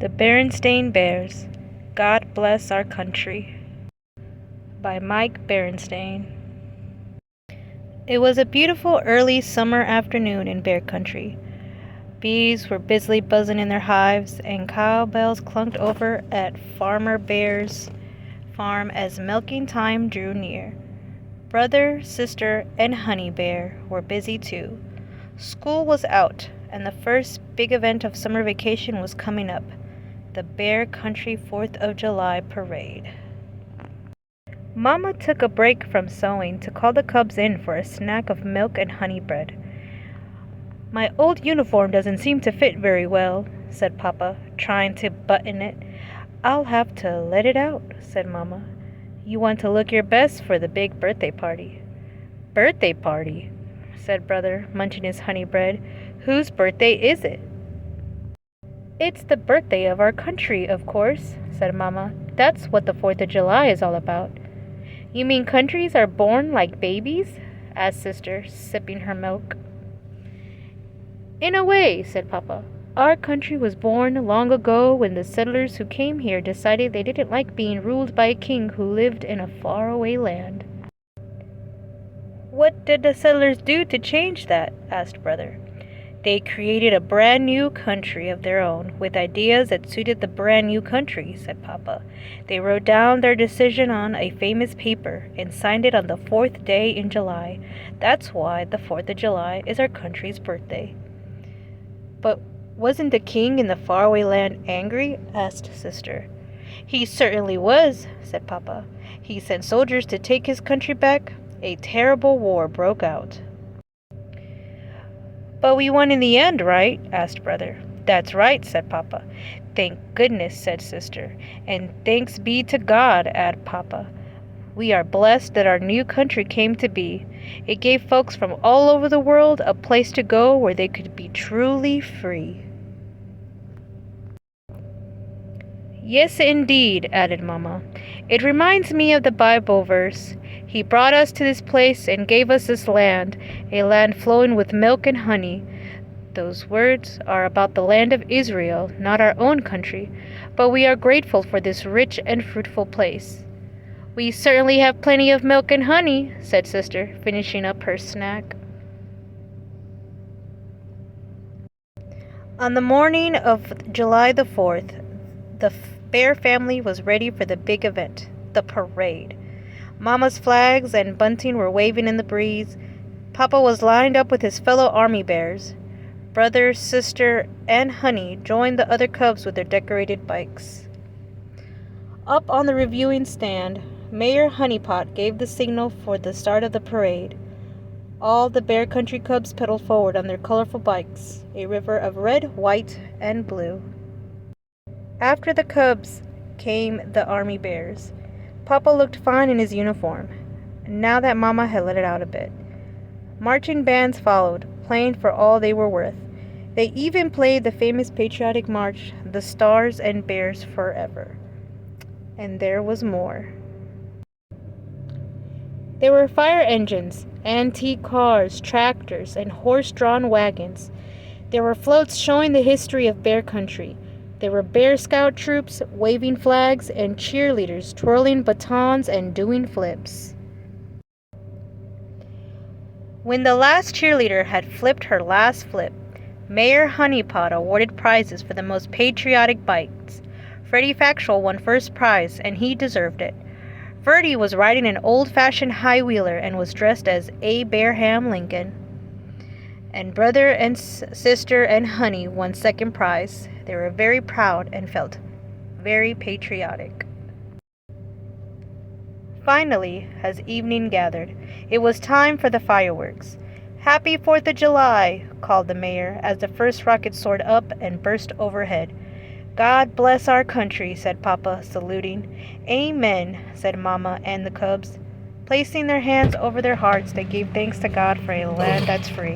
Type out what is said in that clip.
The Berenstain Bears. God Bless Our Country by Mike Berenstain. It was a beautiful early summer afternoon in bear country. Bees were busily buzzing in their hives, and cowbells clunked over at Farmer Bear's farm as milking time drew near. Brother, sister, and Honey Bear were busy too. School was out, and the first big event of summer vacation was coming up. The Bear Country 4th of July Parade. Mama took a break from sewing to call the cubs in for a snack of milk and honey bread. "My old uniform doesn't seem to fit very well," said Papa, trying to button it. "I'll have to let it out," said Mama. "You want to look your best for the big birthday party." "Birthday party?" said Brother, munching his honey bread. "Whose birthday is it?" "It's the birthday of our country, of course," said Mama. "That's what the 4th of July is all about." "You mean countries are born like babies?" asked Sister, sipping her milk. "In a way," said Papa. "Our country was born long ago when the settlers who came here decided they didn't like being ruled by a king who lived in a faraway land." "What did the settlers do to change that?" asked Brother. "They created a brand new country of their own, with ideas that suited the brand new country," said Papa. "They wrote down their decision on a famous paper and signed it on the 4th day in July. That's why the 4th of July is our country's birthday." "But wasn't the king in the faraway land angry?" asked Sister. "He certainly was," said Papa. "He sent soldiers to take his country back. A terrible war broke out." "But we won in the end, right?" asked Brother. "That's right," said Papa. "Thank goodness," said Sister. "And thanks be to God," added Papa. "We are blessed that our new country came to be. It gave folks from all over the world a place to go where they could be truly free." "Yes, indeed," added Mama. "It reminds me of the Bible verse. He brought us to this place and gave us this land, a land flowing with milk and honey." Those words are about the land of Israel, not our own country, but we are grateful for this rich and fruitful place. "We certainly have plenty of milk and honey," said Sister, finishing up her snack. On the morning of July the 4th, the Bear family was ready for the big event, the parade. Mama's flags and bunting were waving in the breeze. Papa was lined up with his fellow army bears. Brother, sister, and Honey joined the other cubs with their decorated bikes. Up on the reviewing stand, Mayor Honeypot gave the signal for the start of the parade. All the Bear Country cubs pedaled forward on their colorful bikes, a river of red, white, and blue. After the cubs came the army bears. Papa looked fine in his uniform, now that Mama had let it out a bit. Marching bands followed, playing for all they were worth. They even played the famous patriotic march, "The Stars and Bears Forever." And there was more. There were fire engines, antique cars, tractors, and horse-drawn wagons. There were floats showing the history of Bear Country. There were Bear Scout troops waving flags and cheerleaders twirling batons and doing flips. When the last cheerleader had flipped her last flip, Mayor Honeypot awarded prizes for the most patriotic bikes. Freddie Factual won first prize, and he deserved it. Verdi was riding an old-fashioned high-wheeler and was dressed as Abraham Lincoln. And Brother and Sister and Honey won second prize. They were very proud and felt very patriotic. Finally, as evening gathered, it was time for the fireworks. "Happy 4th of July," called the mayor as the first rocket soared up and burst overhead. "God bless our country," said Papa, saluting. "Amen," said Mama and the cubs, placing their hands over their hearts. They gave thanks to God for a land that's free.